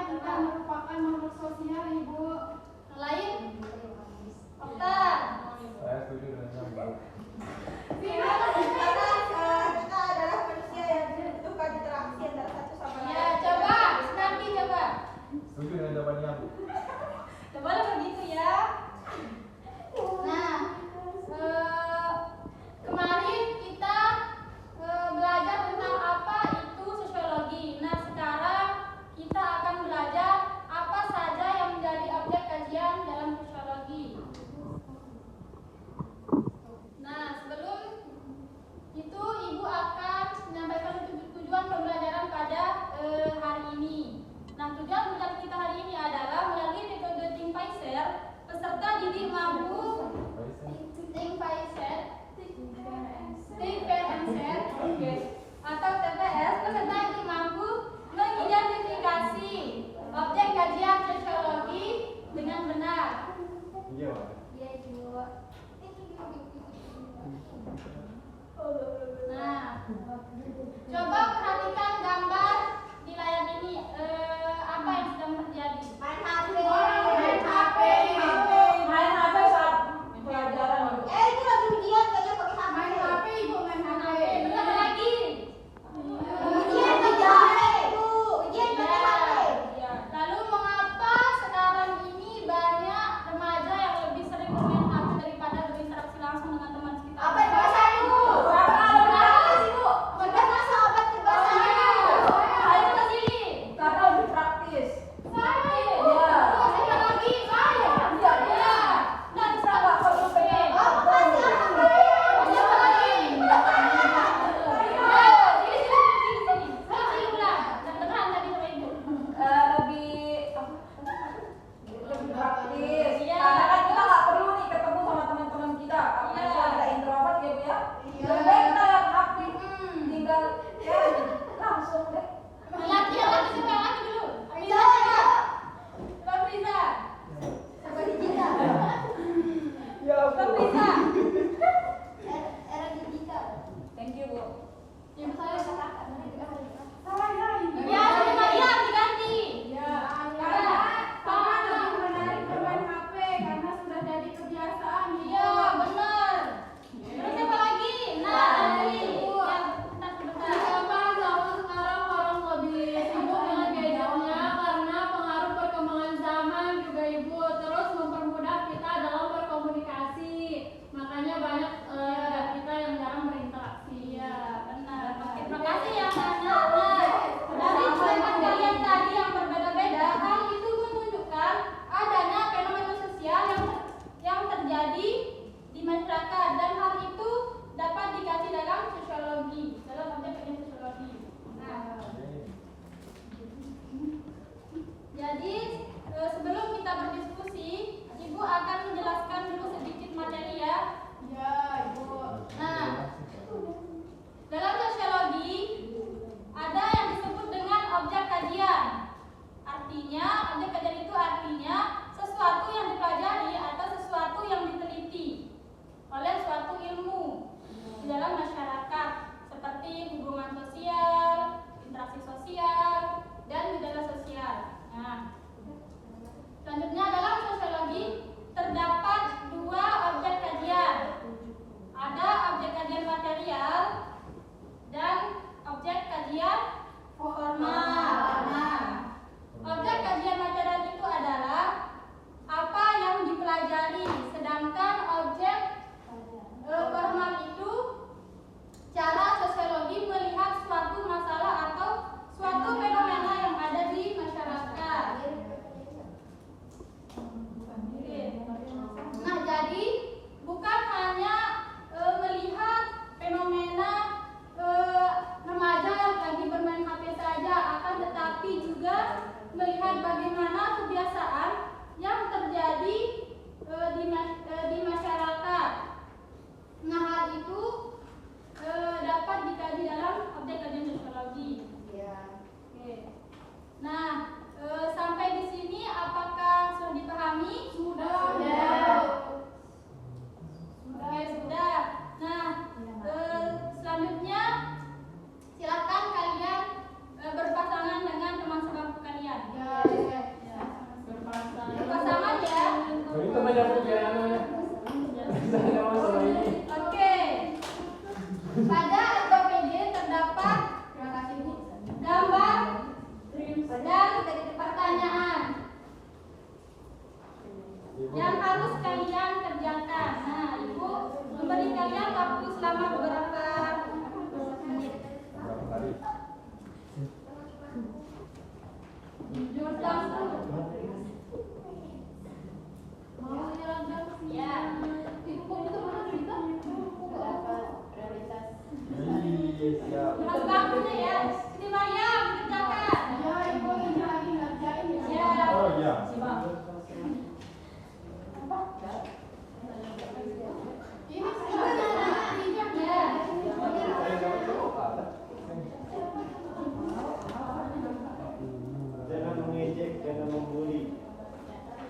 kita merupakan makhluk sosial, Ibu. Lain? Okta. Saya setuju dengan Ibu. Karena kita adalah manusia yang dibutuhkan interaksi antara satu sama lain. Ya, coba. Nanti coba. Setuju dengan jawabannya Bu. Coba lah begitu ya. Nah, kemarin kita belajar tentang apa itu sosiologi. Nah, sekarang kita akan belajar apa saja yang menjadi objek kajian dalam sosiologi. Nah, sebelum itu Ibu akan menyampaikan tujuan pembelajaran pada hari ini. Nah, tujuan pembelajaran kita hari ini adalah melalui metode Think Pacer, peserta didik mampu Think Pacer, Think Pair and Share, atau TPS, peserta didik mampu mengidentifikasi objek kajian sosiologi dengan benar. Iya Pak. Iya, Ibu. Nah, coba perhatikan gambar di layar ini. Apa yang sedang terjadi? Main HP. Main HP. Main HP saat pelajaran. Itu lagi ujian kayaknya pakai HP. Main HP, Ibu, main HP. Benar lagi. Ujian pakai HP, Bu. Ujian pakai HP. Ya. Lalu mengapa sekarang ini banyak remaja yang lebih sering bermain HP daripada berinteraksi langsung dengan teman sekitar? Apa yang bahasa Bu? Apa sih, Bu? Berbahasa bahasa obat berbahasa. Ayo ke sini. Karena lebih praktis. Saya. Ya. Sekali lagi saya. Ya. Ya. Nah, Sama kalau pengen. Apa sih? Siapa lagi? Ayo, sini. Sini ulang. Kedengeran tadi sama Ibu. Lebih praktis. Iya. Karena kan kita nggak perlu nih ketemu sama teman-teman kita. Apalagi Iya. kalau kita introvert ya Bu ya. Iya. Lebih baik kita yang aktif. Tinggal ya langsung deh. Lagi dulu. Jawab ya. Bang Riza. Apa digital? Ya Bang Riza. Era digital. Thank you Bu. Ibu saya Salah Saya, Ibu. Ya, sudah Mariam diganti. Ya, karena Pak lebih menarik bermain HP karena sudah jadi kebiasaan. Iya, benar. Terus siapa lagi? Nah, tadi. Ya, bentar. Kenapa zaman sekarang orang lebih sibuk dengan gadgetnya karena pengaruh perkembangan zaman juga, Ibu, terus mempermudah kita dalam berkomunikasi. Makanya banyak kita yang jarang berinteraksi. Iya, benar. Terima kasih ya, Nana. Nah, dari jawaban kalian tadi yang berbeda-beda, hal itu menunjukkan adanya fenomena sosial yang terjadi di masyarakat dan hal itu dapat dikaji dalam sosiologi, dalam objek kajian sosiologi. Nah, jadi sebelum kita berdiskusi, Ibu akan menjelaskan dulu sedikit materi ya. Ya, Ibu. Nah, dalam sosiologi ada yang disebut dengan objek kajian. Artinya, objek kajian itu artinya sesuatu yang dipelajari atau sesuatu yang diteliti oleh suatu ilmu di dalam masyarakat, seperti hubungan sosial, interaksi sosial, dan gejala sosial. Nah, selanjutnya dalam sosiologi terdapat dua objek kajian. Ada objek kajian material dan objek kajian formal. Nah, objek kajian material itu adalah apa yang dipelajari, sedangkan objek formal itu cara sosiologi melihat suatu masalah atau suatu fenomena yang ada di masyarakat. Nah, jadi bukan hanya melihat fenomena remaja yang lagi bermain HP saja, akan tetapi juga melihat bagaimana kebiasaan yang terjadi di masyarakat. Nah, hal itu dapat dikaji dalam objek kajian sosiologi. Iya. Oke. Nah, sampai di sini apakah sudah dipahami? Sudah. Oke, sudah. Nah, selanjutnya silakan kalian berpasangan dengan teman sebangku kalian. Ya. Jujur dan mau nyeragam sih. Ya. Ibu kok itu mana cerita? Dapat prioritas. Siap. Mas bakunya ya. Siti Maryam dikerjakan. Ya, ibu ini lagi ngerjain ya. Ya. Oh iya. Ini sebenarnya ya. Jangan mengejek, jangan membuli.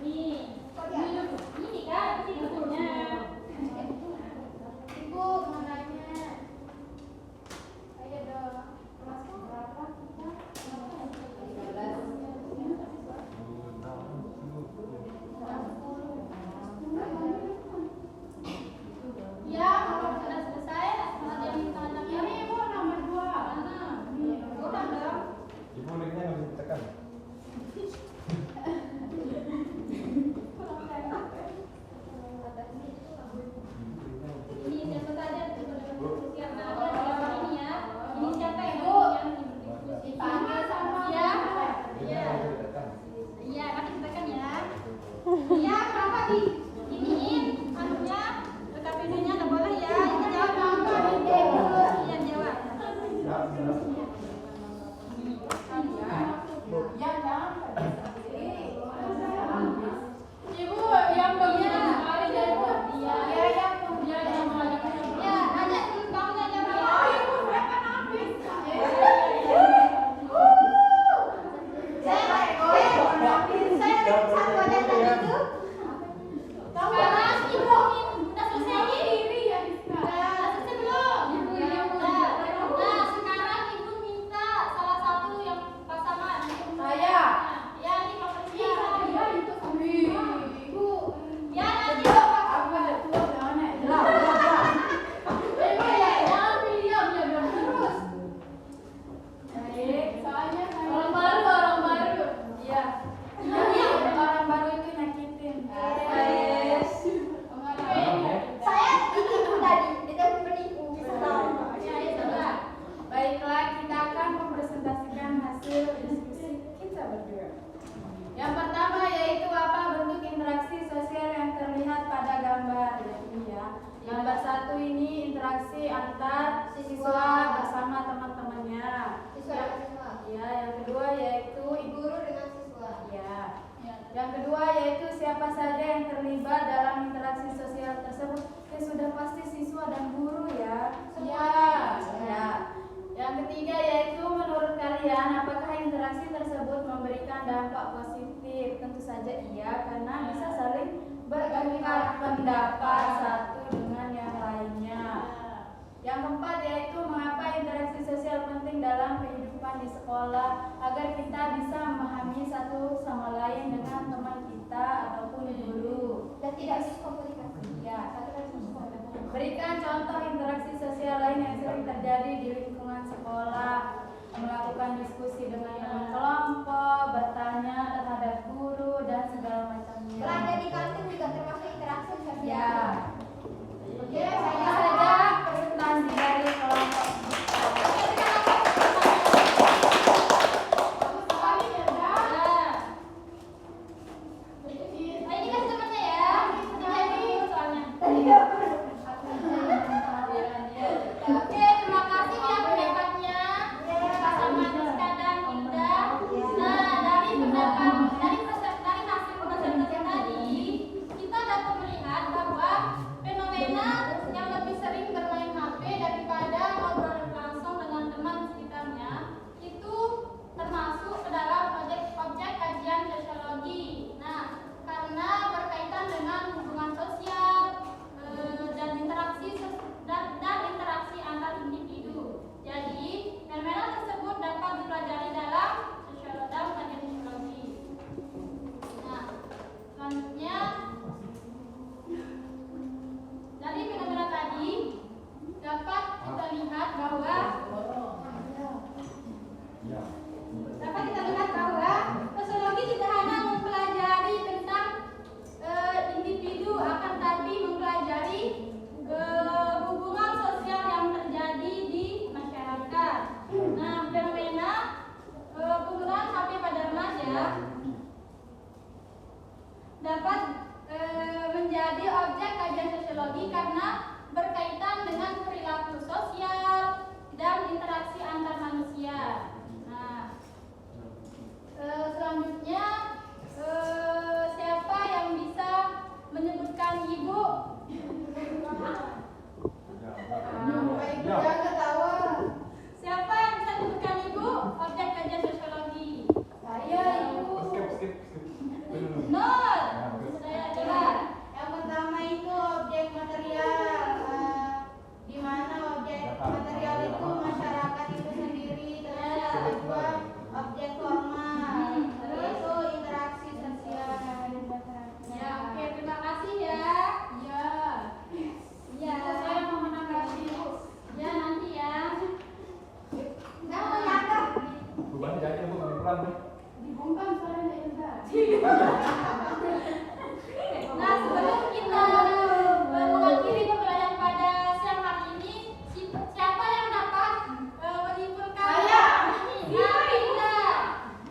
Ini kan bukunya. Ibu mau nanya. Ayo dong. Kelas berapa kita? Ya, kalau sudah selesai, ada yang minta Ini ibu nomor 2. mana? Udah dong. Ibu linknya nggak bisa ditekan. Ini siapa saja sosial ada ini ya. Ini siapa yang berdiskusi? Dipanggil sama Ya. Linknya nggak bisa ditekan. Iya, nanti kita kan ya. Iya, kenapa di iniin anunya PKPD-nya nggak boleh ya? Ini jawab. Iya, jawab. Siap, siap. Ya, jangan. Ibu yang bagus sekali ya, Ibu. Iya. Ya, yang mau Ya, ada dulu kamu nggak jawab ya? Oh, Ibu berapa habis? Sekarang ibu udah selesai nih. ya, Rizka. Udah selesai belum? Nah, sekarang ibu minta salah satu yang pasangan. Saya. Ya, ini Pak Iya, Presiden. iya, itu. Wih, Ibu. Ya, nanti Aku ada tua mana? Ibu ya, jangan diam ya, biar terus. Baik, soalnya saya orang baru. Iya. Orang baru itu nyakitin. Saya ditipu tadi, dengan penipu bisa tahu. Baiklah, kita akan mempresentasikan hasil diskusi kita berdua. Yang pertama yaitu apa bentuk interaksi sosial yang terlihat pada gambar. Jadi ya, gambar 1 ini interaksi antar siswa bersama teman-temannya. Ya, yang kedua yaitu Guru dengan siswa. ya. Yang kedua yaitu siapa saja yang terlibat dalam interaksi sosial tersebut. Ya sudah pasti siswa dan guru ya. Ya. Yang ketiga yaitu menurut kalian apakah interaksi tersebut memberikan dampak positif? Tentu saja iya, karena bisa saling bertukar pendapat satu dengan yang lainnya. Yang keempat yaitu mengapa interaksi sosial penting dalam kehidupan di sekolah agar kita bisa memahami satu sama lain dengan teman kita ataupun guru. Dan tidak miskomunikasi. Ya. Satu lagi miskomunikasi. Berikan contoh interaksi sosial lain yang sering terjadi di lingkungan sekolah, melakukan diskusi dengan teman kelompok, bertanya terhadap guru dan segala macamnya. Belanja di kantin juga termasuk interaksi sosial. Ya. Oke, Saya saya saja presentasi dari kelompok. Ini kan temannya ya. Ini soalnya. Oke, terima kasih ya pendapatnya. Sama Rizka dan Indah. Nah, dari pendapat ya, dapat menjadi objek kajian sosiologi karena berkaitan dengan perilaku sosial dan interaksi antar manusia. Nah, selanjutnya siapa yang bisa menyebutkan ibu? Ya. Siapa yang bisa menyebutkan ibu objek kajian sosiologi? Saya ibu. Skip. Nur. Saya coba. Yang pertama itu objek material, di mana objek material itu masyarakat itu sendiri. Terus yang kedua objek formal, yaitu interaksi sosial. Ya, oke, terima kasih ya. Iya. Ya, Saya mau menanggapi Bu. ya nanti ya. Nggak mau nyangka. Beban jadi Bu, pulang nih. Dibungkam suaranya Ilda. Nah, sebelum kita mengakhiri pembelajaran pada siang hari ini, siapa yang dapat menyimpulkan? Saya. Ini. Nah, Indah.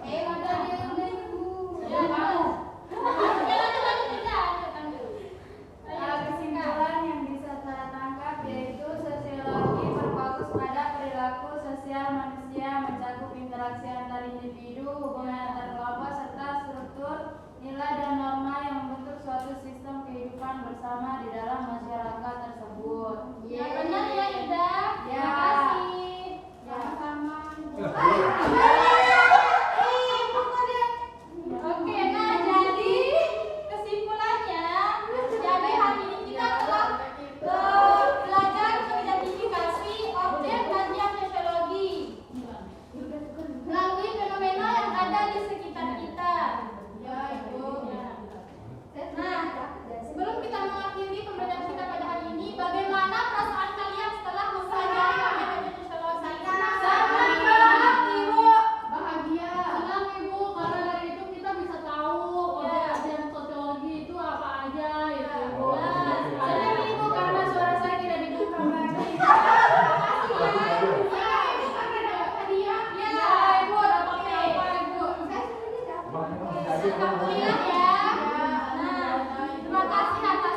Udah ibu. Ya, kamu. Lanjut, Indah. Lanjut. Kesimpulan yang bisa saya tangkap yaitu sosiologi berfokus pada perilaku sosial manusia, mencakup interaksi antar individu, hubungan antar kelompok, serta struktur nilai dan norma yang membentuk suatu sistem kehidupan bersama di dalam masyarakat tersebut. Ya, benar ya, Indah. Ya. Terima kasih. Sama-sama. Oke, nah jadi kesimpulannya, jadi hari ini kita telah belajar mengidentifikasi objek kajian sosiologi melalui fenomena yang ada di sekitar kita. Ya, Ibu. Nah, sebelum kita mengakhiri pembelajaran kita pada hari ini, bagaimana perasaan kalian setelah mempelajari objek kajian sosiologi? Senang banget, Ibu. Bahagia. Senang Ibu karena dari itu kita bisa tahu kajian sosiologi itu apa aja gitu Ibu. Senang Ibu karena suara saya tidak dibungkam lagi. Ya, Ibu, dapat apa, Ibu? Jadi Ingat ya. Nah, terima kasih atas